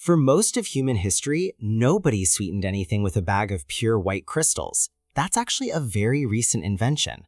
For most of human history, nobody sweetened anything with a bag of pure white crystals. That's actually a very recent invention.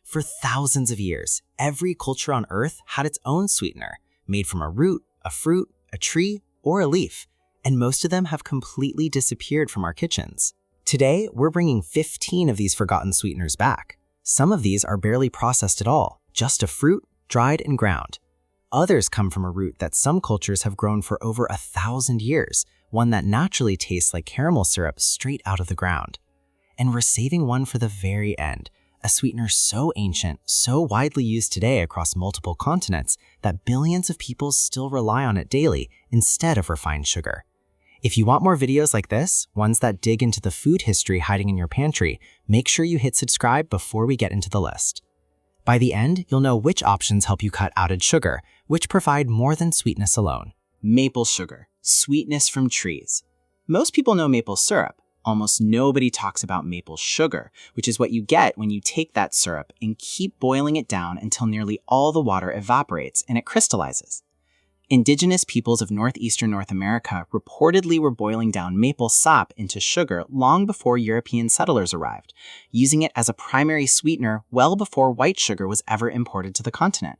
For thousands of years, every culture on Earth had its own sweetener, made from a root, a fruit, a tree, or a leaf, and most of them have completely disappeared from our kitchens. Today, we're bringing 15 of these forgotten sweeteners back. Some of these are barely processed at all, just a fruit, dried and ground. Others come from a root that some cultures have grown for over 1,000 years, one that naturally tastes like caramel syrup straight out of the ground. And we're saving one for the very end, a sweetener so ancient, so widely used today across multiple continents that billions of people still rely on it daily instead of refined sugar. If you want more videos like this, ones that dig into the food history hiding in your pantry, make sure you hit subscribe before we get into the list. By the end, you'll know which options help you cut added sugar, which provide more than sweetness alone. Maple sugar, sweetness from trees. Most people know maple syrup. Almost nobody talks about maple sugar, which is what you get when you take that syrup and keep boiling it down until nearly all the water evaporates and it crystallizes. Indigenous peoples of northeastern North America reportedly were boiling down maple sap into sugar long before European settlers arrived, using it as a primary sweetener well before white sugar was ever imported to the continent.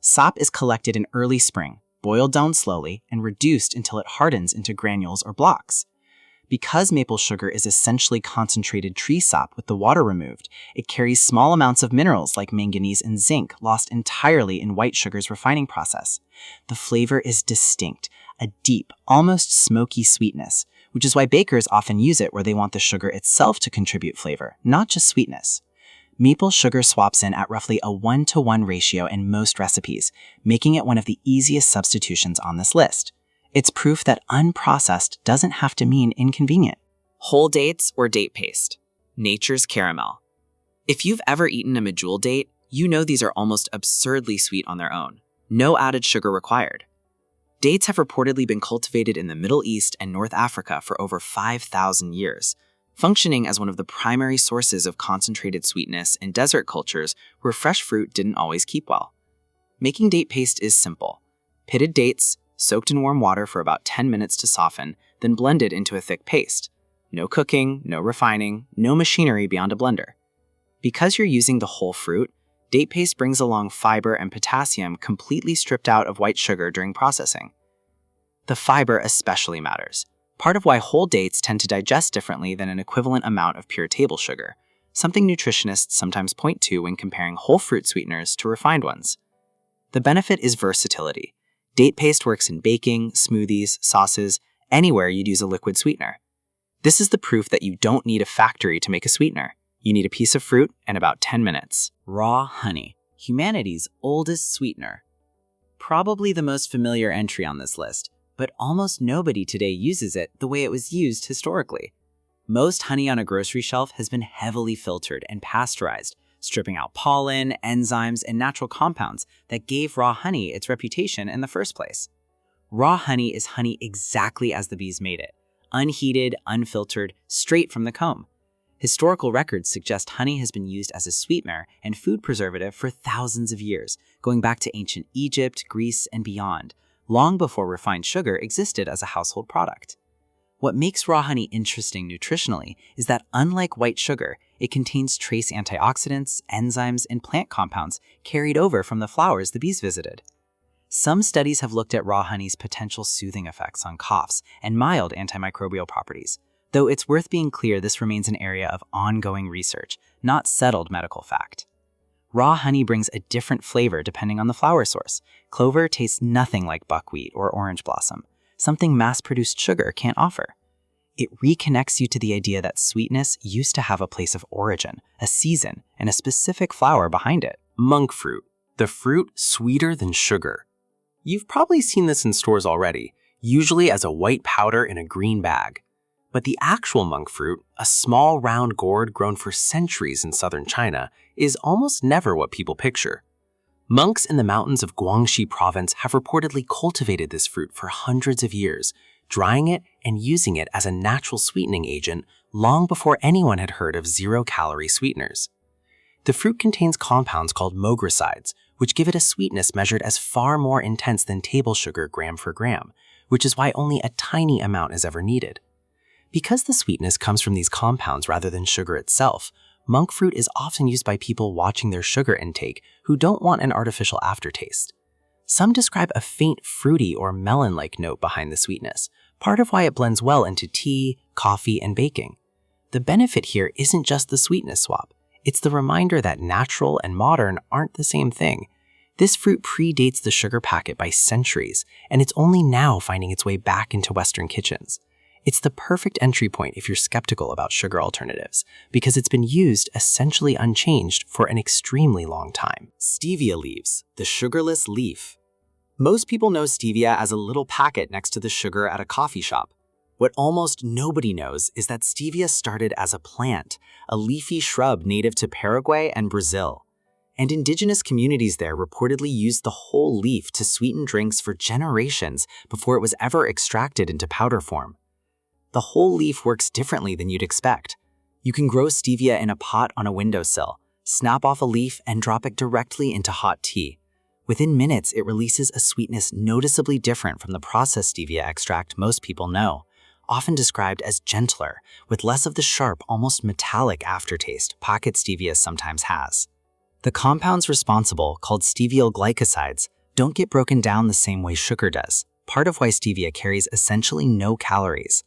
Sap is collected in early spring, boiled down slowly, and reduced until it hardens into granules or blocks. Because maple sugar is essentially concentrated tree sap with the water removed, it carries small amounts of minerals like manganese and zinc lost entirely in white sugar's refining process. The flavor is distinct, a deep, almost smoky sweetness, which is why bakers often use it where they want the sugar itself to contribute flavor, not just sweetness. Maple sugar swaps in at roughly a 1-to-1 ratio in most recipes, making it one of the easiest substitutions on this list. It's proof that unprocessed doesn't have to mean inconvenient. Whole dates or date paste. Nature's caramel. If you've ever eaten a medjool date, you know these are almost absurdly sweet on their own. No added sugar required. Dates have reportedly been cultivated in the Middle East and North Africa for over 5,000 years, functioning as one of the primary sources of concentrated sweetness in desert cultures where fresh fruit didn't always keep well. Making date paste is simple. Pitted dates, soaked in warm water for about 10 minutes to soften, then blended into a thick paste. No cooking, no refining, no machinery beyond a blender. Because you're using the whole fruit, date paste brings along fiber and potassium completely stripped out of white sugar during processing. The fiber especially matters, part of why whole dates tend to digest differently than an equivalent amount of pure table sugar, something nutritionists sometimes point to when comparing whole fruit sweeteners to refined ones. The benefit is versatility. Date paste works in baking, smoothies, sauces, anywhere you'd use a liquid sweetener. This is the proof that you don't need a factory to make a sweetener. You need a piece of fruit and about 10 minutes. Raw honey, humanity's oldest sweetener. Probably the most familiar entry on this list, but almost nobody today uses it the way it was used historically. Most honey on a grocery shelf has been heavily filtered and pasteurized, stripping out pollen, enzymes, and natural compounds that gave raw honey its reputation in the first place. Raw honey is honey exactly as the bees made it, unheated, unfiltered, straight from the comb. Historical records suggest honey has been used as a sweetener and food preservative for thousands of years, going back to ancient Egypt, Greece, and beyond, long before refined sugar existed as a household product. What makes raw honey interesting nutritionally is that unlike white sugar, it contains trace antioxidants, enzymes, and plant compounds carried over from the flowers the bees visited. Some studies have looked at raw honey's potential soothing effects on coughs and mild antimicrobial properties, though it's worth being clear this remains an area of ongoing research, not settled medical fact. Raw honey brings a different flavor depending on the flower source. Clover tastes nothing like buckwheat or orange blossom, something mass-produced sugar can't offer. It reconnects you to the idea that sweetness used to have a place of origin, a season, and a specific flower behind it. Monk fruit, the fruit sweeter than sugar. You've probably seen this in stores already, usually as a white powder in a green bag. But the actual monk fruit, a small round gourd grown for centuries in southern China, is almost never what people picture. Monks in the mountains of Guangxi province have reportedly cultivated this fruit for hundreds of years, drying it and using it as a natural sweetening agent long before anyone had heard of zero-calorie sweeteners. The fruit contains compounds called moghrosides, which give it a sweetness measured as far more intense than table sugar gram for gram, which is why only a tiny amount is ever needed. Because the sweetness comes from these compounds rather than sugar itself, monk fruit is often used by people watching their sugar intake who don't want an artificial aftertaste. Some describe a faint fruity or melon-like note behind the sweetness, part of why it blends well into tea, coffee, and baking. The benefit here isn't just the sweetness swap. It's the reminder that natural and modern aren't the same thing. This fruit predates the sugar packet by centuries, and it's only now finding its way back into Western kitchens. It's the perfect entry point if you're skeptical about sugar alternatives, because it's been used essentially unchanged for an extremely long time. Stevia leaves, the sugarless leaf. Most people know stevia as a little packet next to the sugar at a coffee shop. What almost nobody knows is that stevia started as a plant, a leafy shrub native to Paraguay and Brazil. And indigenous communities there reportedly used the whole leaf to sweeten drinks for generations before it was ever extracted into powder form. The whole leaf works differently than you'd expect. You can grow stevia in a pot on a windowsill, snap off a leaf, and drop it directly into hot tea. Within minutes, it releases a sweetness noticeably different from the processed stevia extract most people know, often described as gentler, with less of the sharp, almost metallic aftertaste pocket stevia sometimes has. The compounds responsible, called steviol glycosides, don't get broken down the same way sugar does, part of why stevia carries essentially no calories.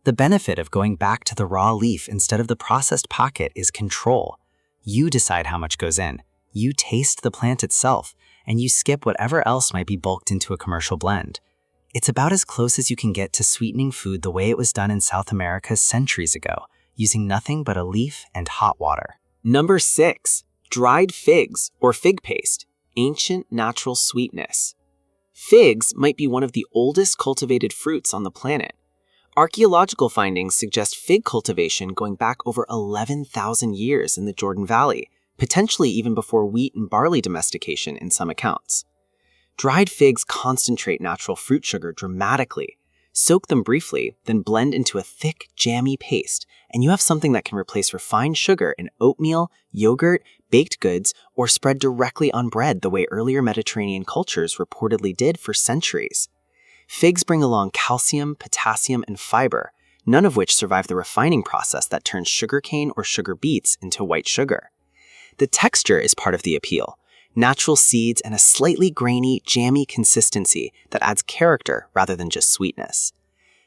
The benefit of going back to the raw leaf instead of the processed pocket is control. You decide how much goes in, you taste the plant itself, and you skip whatever else might be bulked into a commercial blend. It's about as close as you can get to sweetening food the way it was done in South America centuries ago, using nothing but a leaf and hot water. Number 6. Dried figs or fig paste, ancient natural sweetness. Figs might be one of the oldest cultivated fruits on the planet. Archaeological findings suggest fig cultivation going back over 11,000 years in the Jordan Valley, potentially even before wheat and barley domestication in some accounts. Dried figs concentrate natural fruit sugar dramatically. Soak them briefly, then blend into a thick, jammy paste, and you have something that can replace refined sugar in oatmeal, yogurt, baked goods, or spread directly on bread the way earlier Mediterranean cultures reportedly did for centuries. Figs bring along calcium, potassium, and fiber, none of which survive the refining process that turns sugarcane or sugar beets into white sugar. The texture is part of the appeal. Natural seeds and a slightly grainy, jammy consistency that adds character rather than just sweetness.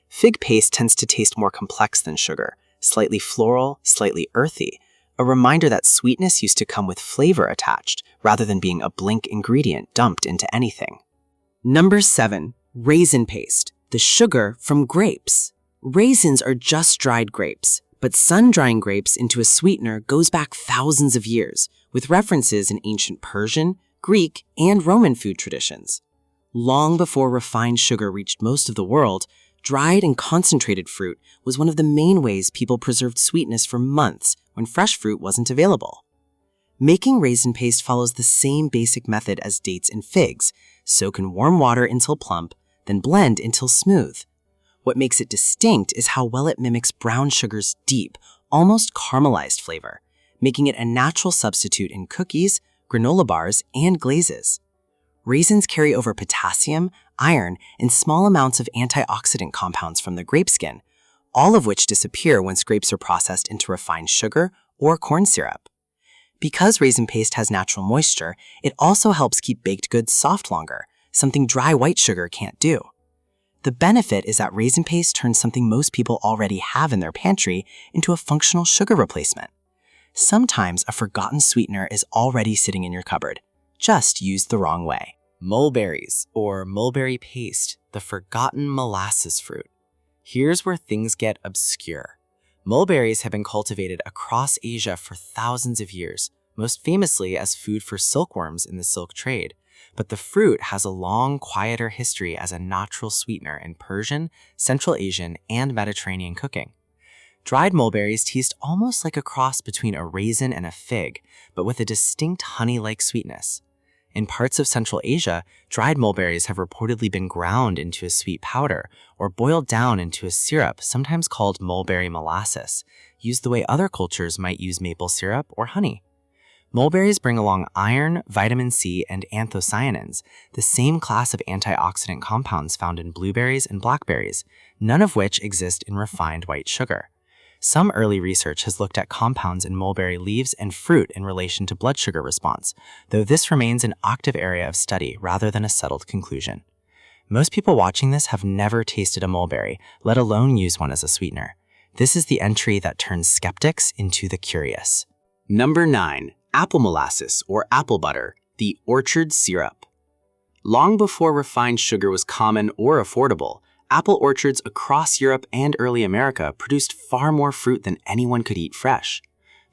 Fig paste tends to taste more complex than sugar, slightly floral, slightly earthy, a reminder that sweetness used to come with flavor attached rather than being a blink ingredient dumped into anything. Number 7. Raisin paste, the sugar from grapes. Raisins are just dried grapes, but sun-drying grapes into a sweetener goes back thousands of years, with references in ancient Persian, Greek, and Roman food traditions. Long before refined sugar reached most of the world, dried and concentrated fruit was one of the main ways people preserved sweetness for months when fresh fruit wasn't available. Making raisin paste follows the same basic method as dates and figs: soak in warm water until plump, then blend until smooth. What makes it distinct is how well it mimics brown sugar's deep, almost caramelized flavor, making it a natural substitute in cookies, granola bars, and glazes. Raisins carry over potassium, iron, and small amounts of antioxidant compounds from the grape skin, all of which disappear once grapes are processed into refined sugar or corn syrup. Because raisin paste has natural moisture, it also helps keep baked goods soft longer, something dry white sugar can't do. The benefit is that raisin paste turns something most people already have in their pantry into a functional sugar replacement. Sometimes a forgotten sweetener is already sitting in your cupboard, just used the wrong way. Mulberries, or mulberry paste, the forgotten molasses fruit. Here's where things get obscure. Mulberries have been cultivated across Asia for thousands of years, most famously as food for silkworms in the silk trade. But the fruit has a long, quieter history as a natural sweetener in Persian, Central Asian, and Mediterranean cooking. Dried mulberries taste almost like a cross between a raisin and a fig, but with a distinct honey-like sweetness. In parts of Central Asia, dried mulberries have reportedly been ground into a sweet powder or boiled down into a syrup, sometimes called mulberry molasses, used the way other cultures might use maple syrup or honey. Mulberries bring along iron, vitamin C, and anthocyanins, the same class of antioxidant compounds found in blueberries and blackberries, none of which exist in refined white sugar. Some early research has looked at compounds in mulberry leaves and fruit in relation to blood sugar response, though this remains an active area of study rather than a settled conclusion. Most people watching this have never tasted a mulberry, let alone use one as a sweetener. This is the entry that turns skeptics into the curious. Number 9. Apple molasses, or apple butter, the orchard syrup. Long before refined sugar was common or affordable, apple orchards across Europe and early America produced far more fruit than anyone could eat fresh.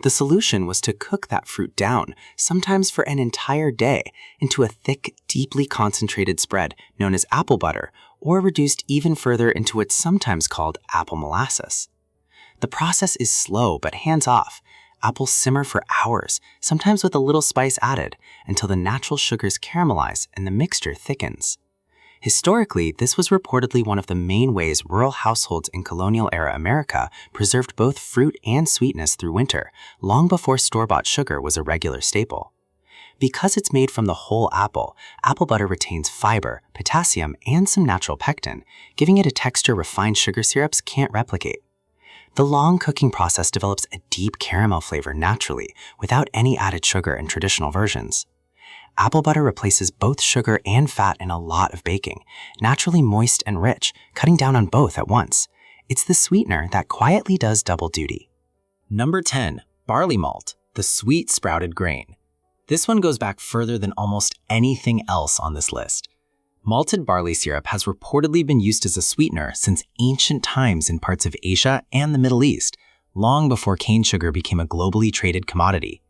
The solution was to cook that fruit down, sometimes for an entire day, into a thick, deeply concentrated spread known as apple butter, or reduced even further into what's sometimes called apple molasses. The process is slow but hands-off. Apples simmer for hours, sometimes with a little spice added, until the natural sugars caramelize and the mixture thickens. Historically, this was reportedly one of the main ways rural households in colonial-era America preserved both fruit and sweetness through winter, long before store-bought sugar was a regular staple. Because it's made from the whole apple, apple butter retains fiber, potassium, and some natural pectin, giving it a texture refined sugar syrups can't replicate. The long cooking process develops a deep caramel flavor naturally, without any added sugar in traditional versions. Apple butter replaces both sugar and fat in a lot of baking, naturally moist and rich, cutting down on both at once. It's the sweetener that quietly does double duty. Number 10. Barley malt, the sweet sprouted grain. This one goes back further than almost anything else on this list. Malted barley syrup has reportedly been used as a sweetener since ancient times in parts of Asia and the Middle East, long before cane sugar became a globally traded commodity.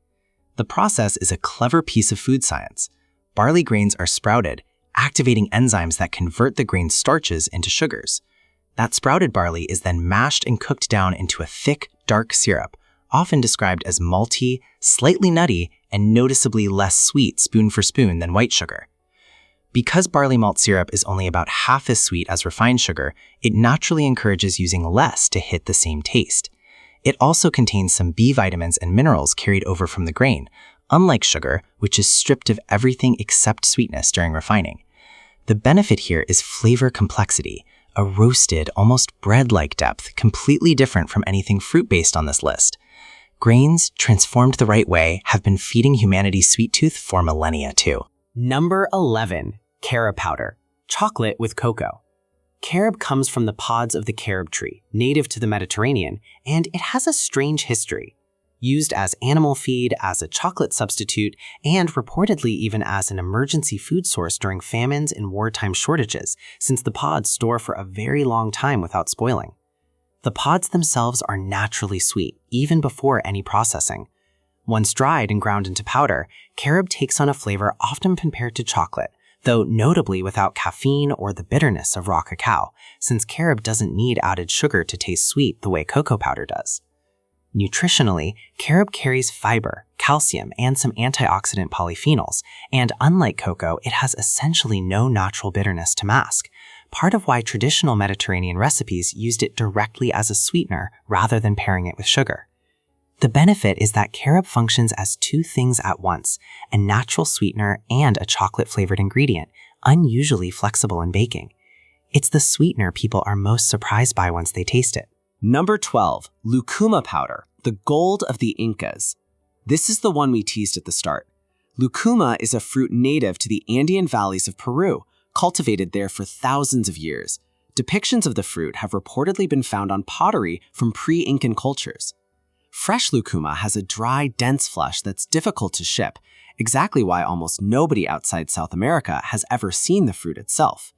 The process is a clever piece of food science. Barley grains are sprouted, activating enzymes that convert the grain's starches into sugars. That sprouted barley is then mashed and cooked down into a thick, dark syrup, often described as malty, slightly nutty, and noticeably less sweet spoon for spoon than white sugar. Because barley malt syrup is only about half as sweet as refined sugar, it naturally encourages using less to hit the same taste. It also contains some B vitamins and minerals carried over from the grain, unlike sugar, which is stripped of everything except sweetness during refining. The benefit here is flavor complexity, a roasted, almost bread-like depth, completely different from anything fruit-based on this list. Grains, transformed the right way, have been feeding humanity's sweet tooth for millennia too. Number 11. Carob powder, chocolate with cocoa. Carob comes from the pods of the carob tree, native to the Mediterranean, and it has a strange history. Used as animal feed, as a chocolate substitute, and reportedly even as an emergency food source during famines and wartime shortages, since the pods store for a very long time without spoiling. The pods themselves are naturally sweet, even before any processing. Once dried and ground into powder, carob takes on a flavor often compared to chocolate, though notably without caffeine or the bitterness of raw cacao, since carob doesn't need added sugar to taste sweet the way cocoa powder does. Nutritionally, carob carries fiber, calcium, and some antioxidant polyphenols, and unlike cocoa, it has essentially no natural bitterness to mask, part of why traditional Mediterranean recipes used it directly as a sweetener rather than pairing it with sugar. The benefit is that carob functions as two things at once, a natural sweetener and a chocolate-flavored ingredient, unusually flexible in baking. It's the sweetener people are most surprised by once they taste it. Number 12, Lucuma powder, the gold of the Incas. This is the one we teased at the start. Lucuma is a fruit native to the Andean valleys of Peru, cultivated there for thousands of years. Depictions of the fruit have reportedly been found on pottery from pre-Incan cultures. Fresh lucuma has a dry, dense flesh that's difficult to ship, exactly why almost nobody outside South America has ever seen the fruit itself.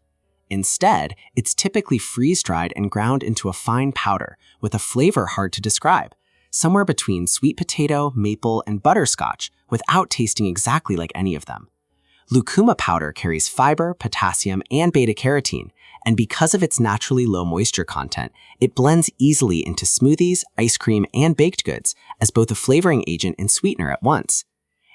Instead, it's typically freeze-dried and ground into a fine powder with a flavor hard to describe, somewhere between sweet potato, maple, and butterscotch, without tasting exactly like any of them. Lucuma powder carries fiber, potassium, and beta-carotene, and because of its naturally low moisture content, it blends easily into smoothies, ice cream, and baked goods as both a flavoring agent and sweetener at once.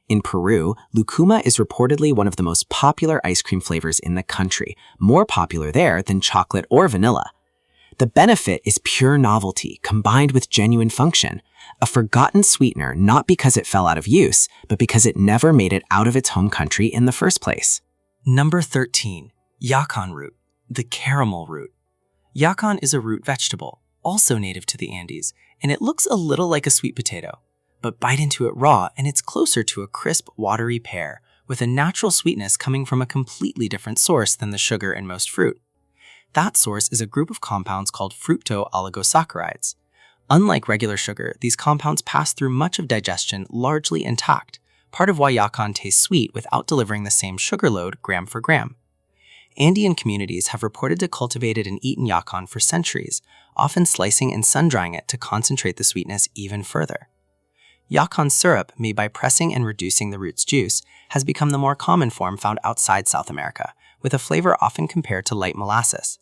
In Peru, lucuma is reportedly one of the most popular ice cream flavors in the country, more popular there than chocolate or vanilla. The benefit is pure novelty combined with genuine function, a forgotten sweetener not because it fell out of use, but because it never made it out of its home country in the first place. Number 13. Yacon root, the caramel root. Yacon is a root vegetable, also native to the Andes, and it looks a little like a sweet potato. But bite into it raw and it's closer to a crisp, watery pear, with a natural sweetness coming from a completely different source than the sugar in most fruit. That source is a group of compounds called fructooligosaccharides. Unlike regular sugar, these compounds pass through much of digestion largely intact, part of why Yacon tastes sweet without delivering the same sugar load gram for gram. Andean communities have reported to cultivated and eaten Yacon for centuries, often slicing and sun-drying it to concentrate the sweetness even further. Yacon syrup, made by pressing and reducing the root's juice, has become the more common form found outside South America, with a flavor often compared to light molasses.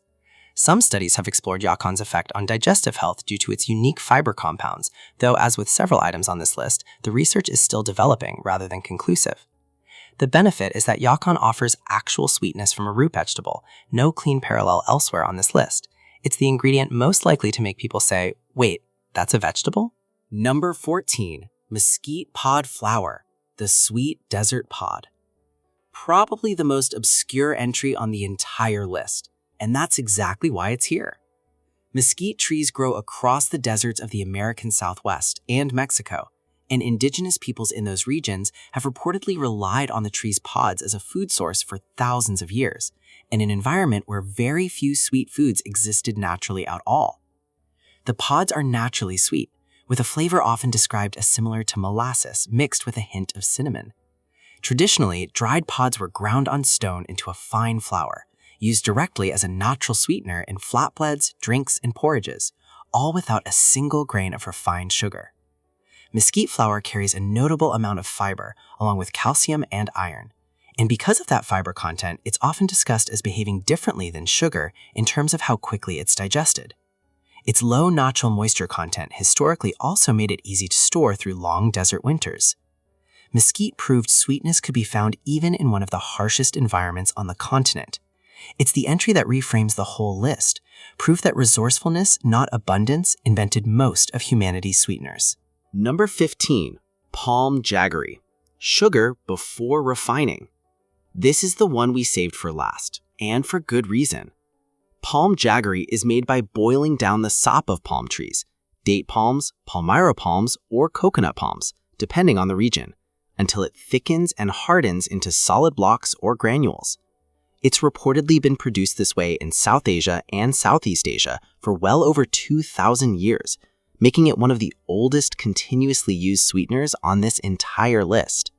Some studies have explored Yacon's effect on digestive health due to its unique fiber compounds, though as with several items on this list, the research is still developing rather than conclusive. The benefit is that Yacon offers actual sweetness from a root vegetable, no clean parallel elsewhere on this list. It's the ingredient most likely to make people say, wait, that's a vegetable? Number 14. Mesquite pod flour, the sweet desert pod. Probably the most obscure entry on the entire list, and that's exactly why it's here. Mesquite trees grow across the deserts of the American Southwest and Mexico, and indigenous peoples in those regions have reportedly relied on the tree's pods as a food source for thousands of years, in an environment where very few sweet foods existed naturally at all. The pods are naturally sweet, with a flavor often described as similar to molasses mixed with a hint of cinnamon. Traditionally, dried pods were ground on stone into a fine flour, used directly as a natural sweetener in flatbreads, drinks, and porridges, all without a single grain of refined sugar. Mesquite flour carries a notable amount of fiber, along with calcium and iron. And because of that fiber content, it's often discussed as behaving differently than sugar in terms of how quickly it's digested. Its low natural moisture content historically also made it easy to store through long desert winters. Mesquite proved sweetness could be found even in one of the harshest environments on the continent. It's the entry that reframes the whole list, proof that resourcefulness, not abundance, invented most of humanity's sweeteners. Number 15. Palm jaggery, sugar before refining. This is the one we saved for last, and for good reason. Palm jaggery is made by boiling down the sap of palm trees, date palms, palmyra palms, or coconut palms, depending on the region, until it thickens and hardens into solid blocks or granules. It's reportedly been produced this way in South Asia and Southeast Asia for well over 2,000 years, making it one of the oldest continuously used sweeteners on this entire list.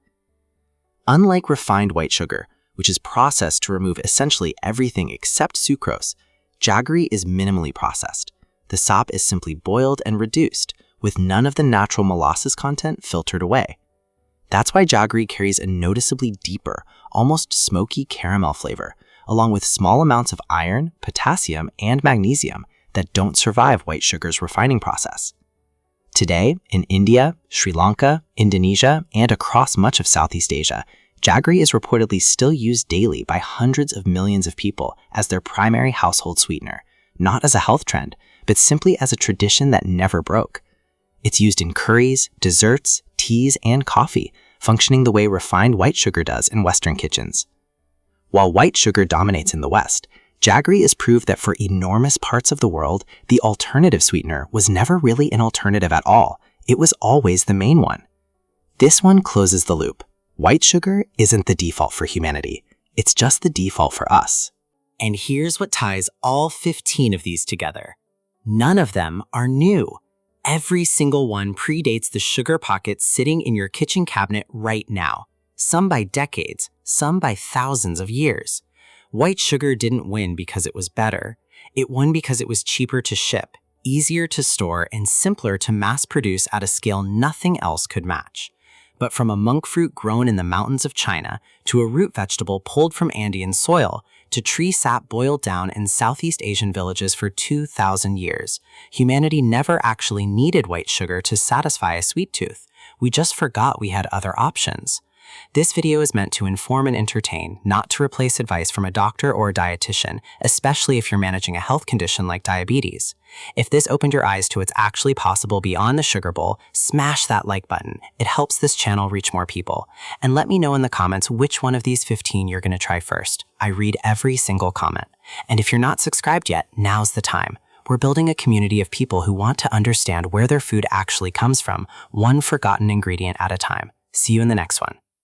Unlike refined white sugar, which is processed to remove essentially everything except sucrose, jaggery is minimally processed. The sap is simply boiled and reduced, with none of the natural molasses content filtered away. That's why jaggery carries a noticeably deeper, almost smoky caramel flavor, along with small amounts of iron, potassium, and magnesium that don't survive white sugar's refining process. Today, in India, Sri Lanka, Indonesia, and across much of Southeast Asia, jaggery is reportedly still used daily by hundreds of millions of people as their primary household sweetener, not as a health trend, but simply as a tradition that never broke. It's used in curries, desserts, teas, and coffee, functioning the way refined white sugar does in Western kitchens. While white sugar dominates in the West, jaggery is proof that for enormous parts of the world, the alternative sweetener was never really an alternative at all. It was always the main one. This one closes the loop. White sugar isn't the default for humanity. It's just the default for us. And here's what ties all 15 of these together. None of them are new. Every single one predates the sugar pocket sitting in your kitchen cabinet right now. Some by decades, some by thousands of years. White sugar didn't win because it was better. It won because it was cheaper to ship, easier to store, and simpler to mass produce at a scale nothing else could match. But from a monk fruit grown in the mountains of China, to a root vegetable pulled from Andean soil, to tree sap boiled down in Southeast Asian villages for 2,000 years, humanity never actually needed white sugar to satisfy a sweet tooth. We just forgot we had other options. This video is meant to inform and entertain, not to replace advice from a doctor or a dietitian, especially if you're managing a health condition like diabetes. If this opened your eyes to what's actually possible beyond the sugar bowl, smash that like button. It helps this channel reach more people. And let me know in the comments which one of these 15 you're going to try first. I read every single comment. And if you're not subscribed yet, now's the time. We're building a community of people who want to understand where their food actually comes from, one forgotten ingredient at a time. See you in the next one.